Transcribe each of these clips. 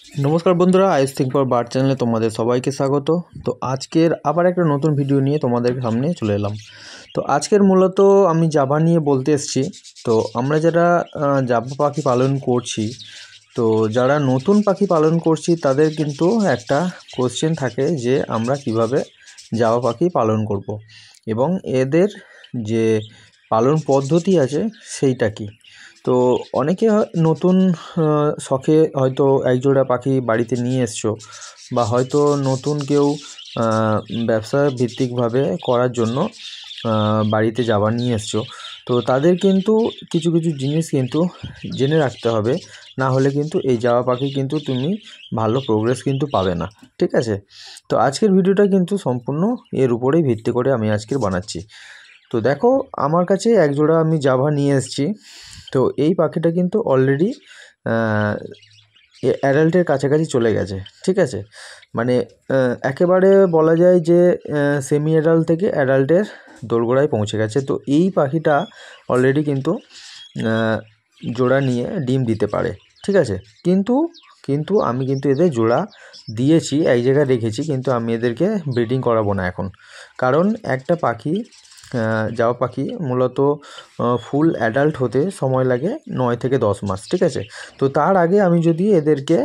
নমস্কার বন্ধুরা, আইস think for bird চ্যানেলে তোমাদের সবাইকে স্বাগত। তো আজকের আবার একটা নতুন ভিডিও নিয়ে তোমাদের সামনে চলে এলাম। তো আজকের মূলত আমি জাভা নিয়ে বলতে এসেছি। তো আমরা যারা জাভা পাখি পালন করছি, তো যারা নতুন পাখি পালন করছি তাদের কিন্তু একটা কোশ্চেন থাকে যে আমরা কিভাবে জাভা পাখি পালন করব এবং এদের যে পালন পদ্ধতি আছে সেইটা কি। তো অনেকে নতুন শখে হয়তো একজোড়া পাখি বাড়িতে নিয়ে এসছো, বা হয়তো নতুন কেউ ব্যবসা ভিত্তিকভাবে করার জন্য বাড়িতে জাভা নিয়ে এসছো। তো তাদের কিন্তু কিছু কিছু জিনিস কিন্তু জেনে রাখতে হবে, না হলে কিন্তু এই জাভা পাখি কিন্তু তুমি ভালো প্রোগ্রেস কিন্তু পাবে না। ঠিক আছে, তো আজকের ভিডিওটা কিন্তু সম্পূর্ণ এর উপরেই ভিত্তি করে আমি আজকের বানাচ্ছি। তো দেখো, আমার কাছে একজোড়া আমি জাভা নিয়ে এসেছি। তো এই পাখিটা কিন্তু অলরেডি অ্যাডাল্টের কাছাকাছি চলে গেছে। ঠিক আছে, মানে একেবারে বলা যায় যে সেমি অ্যাডাল্ট থেকে অ্যাডাল্টের দোরগোড়ায় পৌঁছে গেছে। তো এই পাখিটা অলরেডি কিন্তু জোড়া নিয়ে ডিম দিতে পারে। ঠিক আছে, কিন্তু আমি কিন্তু এদের জোড়া দিয়েছি, এক জায়গায় রেখেছি, কিন্তু আমি এদেরকে ব্রিডিং করাবো না এখন। কারণ একটা পাখি, জাভা পাখি মূলত ফুল অ্যাডাল্ট হতে সময় লাগে 9 থেকে 10 মাস। ঠিক আছে, তো তার আগে আমি যদি এদেরকে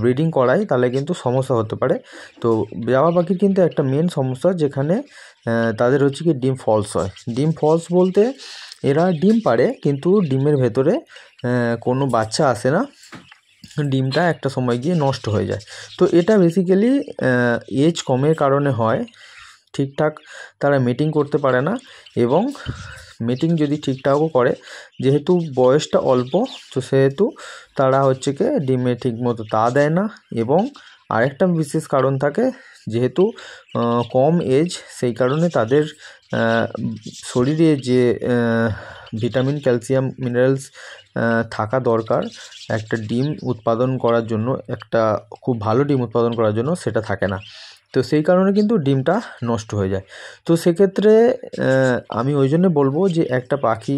ব্রিডিং করাই তাহলে কিন্তু সমস্যা হতে পারে। তো জাভা পাখির কিন্তু একটা মেন সমস্যা, যেখানে তাদের হচ্ছে কি ডিম ফলস হয়। ডিম ফলস বলতে এরা ডিম পাড়ে কিন্তু ডিমের ভেতরে কোনো বাচ্চা আসে না, ডিমটা একটা সময় গিয়ে নষ্ট হয়ে যায়। তো এটা বেসিক্যালি এজ কমের কারণে হয়। ঠিকঠাক তারা মিটিং করতে পারে না, এবং মিটিং যদি ঠিকঠাকও করে, যেহেতু বয়সটা অল্প, তো সেহেতু তারা হচ্ছে কি ডিমে ঠিকমতো তা দেয় না। এবং আরেকটা বিশেষ কারণ থাকে, যেহেতু কম এজ, সেই কারণে তাদের শরীরে যে ভিটামিন, ক্যালসিয়াম, মিনারেলস থাকা দরকার একটা ডিম উৎপাদন করার জন্য, একটা খুব ভালো ডিম উৎপাদন করার জন্য, সেটা থাকে না। তো সেই কারণে কিন্তু ডিমটা নষ্ট হয়ে যায়। তো সেক্ষেত্রে আমি ওই জন্য বলবো যে একটা পাখি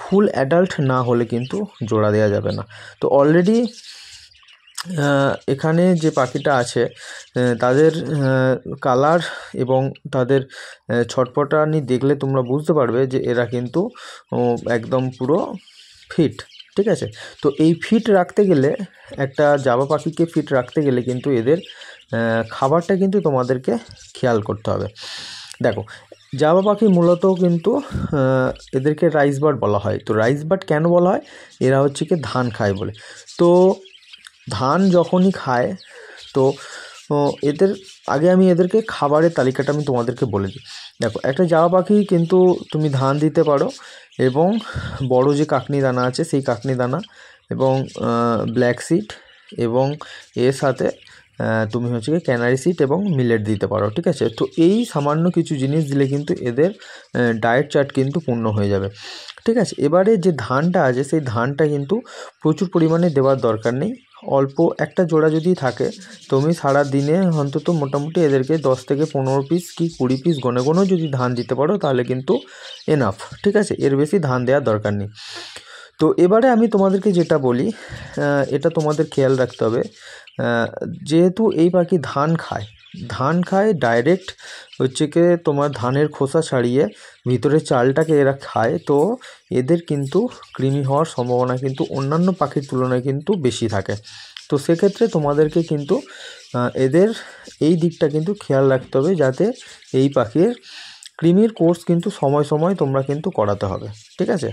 ফুল অ্যাডাল্ট না হলে কিন্তু জোড়া দেওয়া যাবে না। তো অলরেডি এখানে যে পাখিটা আছে তাদের কালার এবং তাদের ছটপটানি দেখলে তোমরা বুঝতে পারবে যে এরা কিন্তু একদম পুরো ফিট। ঠিক আছে, তো এই ফিট রাখতে গেলে, একটা জাভা পাখিকে ফিট রাখতে গেলে কিন্তু এদের খাবারটা কিন্তু তোমাদেরকে খেয়াল করতে হবে। দেখো, জাভা পাখি মূলত কিন্তু এদেরকে রাইস বার্ড বলা হয়। তো রাইস বার্ড কেন বলা হয়? এরা হচ্ছে কি ধান খায় বলে। তো ধান যখনই খায়, তো এদের আগে আমি এদেরকে খাবারের তালিকাটা আমি তোমাদেরকে বলে দিই। দেখো, একটা জাভা পাখি কিন্তু তুমি ধান দিতে পারো, এবং বড় যে কাকনি দানা আছে সেই কাকনি দানা, এবং ব্ল্যাক সিড, এবং এর সাথে তুমি হচ্ছে কি ক্যানারি সিড এবং মিলেট দিতে পারো। ঠিক আছে, তো এই সামান্য কিছু জিনিস দিলে কিন্তু এদের ডায়েট চার্ট কিন্তু পূর্ণ হয়ে যাবে। ঠিক আছে, এবারে যে ধানটা আছে সেই ধানটা কিন্তু প্রচুর পরিমাণে দেওয়ার দরকার নেই। অল্প একটা জোড়া যদি থাকে, তুমি সারা দিনে অন্তত মোটামুটি এদেরকে 10 থেকে 15 পিস কি 20 পিস গনে গনেও যদি ধান দিতে পারো তাহলে কিন্তু এনাফ। ঠিক আছে, এর বেশি ধান দেওয়ার দরকার নেই। তো এবারে আমি তোমাদেরকে যেটা বলি, এটা তোমাদের খেয়াল রাখতে হবে। যেহেতু এই পাখি ধান খায় ডাইরেক্ট, হচ্ছে কি তোমার ধানের খোসা ছাড়িয়ে ভিতরে চালটাকে এরা খায়। তো এদের কিন্তু কৃমি হওয়ার সম্ভাবনা কিন্তু অন্যান্য পাখির তুলনায় কিন্তু বেশি থাকে। তো সেক্ষেত্রে তোমাদেরকে কিন্তু এদের এই দিকটা কিন্তু খেয়াল রাখতে হবে, যাতে এই পাখির কৃমির কোর্স কিন্তু সময় সময় তোমরা কিন্তু করাতে হবে। ঠিক আছে,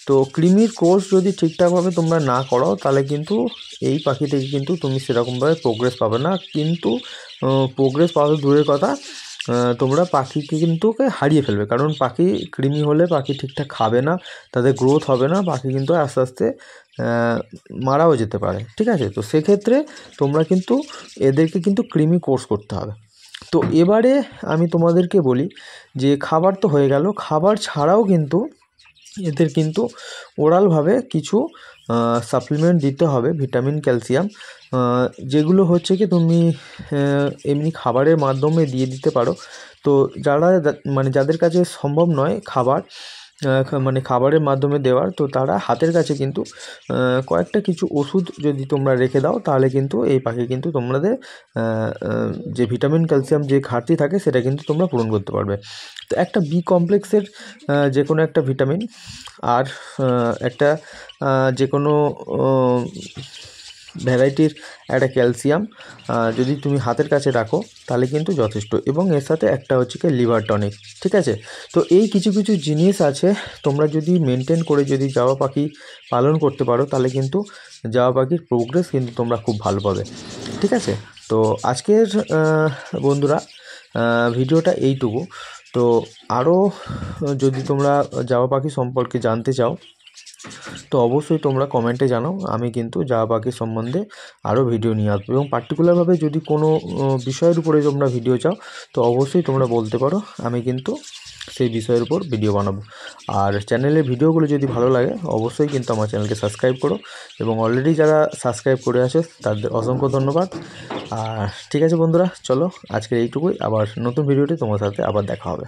তো কৃমির কোর্স যদি ঠিকঠাকভাবে তোমরা না করাও তাহলে কিন্তু এই পাখি থেকে কিন্তু তুমি সেরকমভাবে প্রোগ্রেস পাবে না। কিন্তু প্রোগ্রেস পাওয়া দূরের কথা, তোমরা পাখিকে কিন্তু হারিয়ে ফেলবে। কারণ পাখি কৃমি হলে পাখি ঠিকঠাক খাবে না, তাদের গ্রোথ হবে না, পাখি কিন্তু আস্তে আস্তে মারাও যেতে পারে। ঠিক আছে, তো সেক্ষেত্রে তোমরা কিন্তু এদেরকে কিন্তু কৃমি কোর্স করতে হবে। তো এবারে আমি তোমাদেরকে বলি যে খাবার তো হয়ে গেল, খাবার ছাড়াও কিন্তু এদের কিন্তু ওরালভাবে কিছু সাপ্লিমেন্ট দিতে হবে, ভিটামিন, ক্যালসিয়াম, যেগুলো হচ্ছে কি তুমি এমনি খাবারের মাধ্যমে দিয়ে দিতে পারো। তো যারা মানে যাদের কাছে সম্ভব নয় খাবার মানে খাবারের মাধ্যমে দেওয়ার, তো তারা হাতের কাছে কিন্তু কয়েকটা কিছু ওষুধ যদি তোমরা রেখে দাও তাহলে কিন্তু এই পাখি কিন্তু তোমাদের যে ভিটামিন ক্যালসিয়াম যে ঘাটতি থাকে সেটা কিন্তু তোমরা পূরণ করতে পারবে। তো একটা বি কমপ্লেক্সের যে কোনো একটা ভিটামিন আর একটা যে কোনো ভ্যারাইটির একটা ক্যালসিয়াম যদি তুমি হাতের কাছে রাখো তাহলে কিন্তু যথেষ্ট, এবং এর সাথে একটা হচ্ছে কি লিভার টনিক, ঠিক আছে। তো এই কিছু কিছু জিনিস আছে, তোমরা যদি মেনটেন করে যদি জাবা পাখি পালন করতে পারো তাহলে কিন্তু জাবা পাখির প্রোগ্রেস কিন্তু তোমরা খুব ভালো পাবে, ঠিক আছে। তো আজকের বন্ধুরা ভিডিওটা এইটুকু। তো আরও যদি তোমরা জাবা পাখি সম্পর্কে জানতে চাও তো অবশ্যই তোমরা কমেন্টে জানাও, আমি কিন্তু জাবা পাখি সম্বন্ধে আরও ভিডিও নিয়ে আসবো, এবং পার্টিকুলারভাবে যদি কোনো বিষয়ের উপরে তোমরা ভিডিও চাও তো অবশ্যই তোমরা বলতে পারো, আমি কিন্তু সেই বিষয়ের উপর ভিডিও বানাবো। আর চ্যানেলের ভিডিওগুলো যদি ভালো লাগে অবশ্যই কিন্তু আমার চ্যানেলকে সাবস্ক্রাইব করো, এবং অলরেডি যারা সাবস্ক্রাইব করে আছো তাদের অসংখ্য ধন্যবাদ। আর ঠিক আছে বন্ধুরা, চলো আজকের এইটুকুই, আবার নতুন ভিডিওটি তোমার সাথে আবার দেখা হবে।